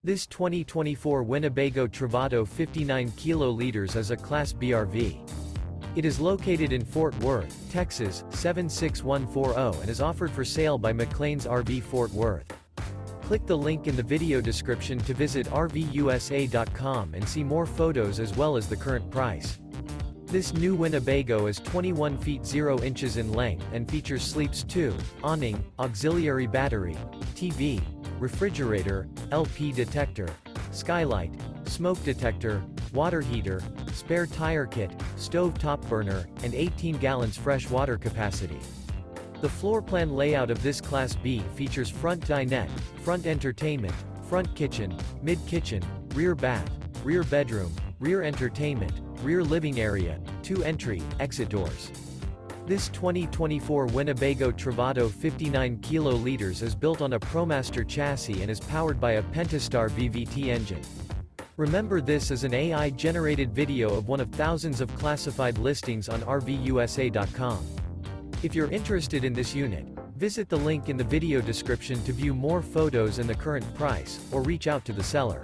This 2024 Winnebago Travato 59 kiloliters is a Class B RV. It is located in Fort Worth, Texas, 76140 and is offered for sale by McClain's RV Fort Worth. Click the link in the video description to visit RVUSA.com and see more photos as well as the current price. This new Winnebago is 21 feet 0 inches in length and features sleeps 2, awning, auxiliary battery, TV, refrigerator, LP detector, skylight, smoke detector, water heater, spare tire kit, stove top burner, and 18 gallons fresh water capacity. The floor plan layout of this Class B features front dinette, front entertainment, front kitchen, mid-kitchen, rear bath, rear bedroom, rear entertainment, rear living area, 2 entry, exit doors. This 2024 Winnebago Travato 59 kiloliters is built on a ProMaster chassis and is powered by a Pentastar VVT engine. Remember, this is an AI-generated video of one of thousands of classified listings on RVUSA.com. If you're interested in this unit, visit the link in the video description to view more photos and the current price, or reach out to the seller.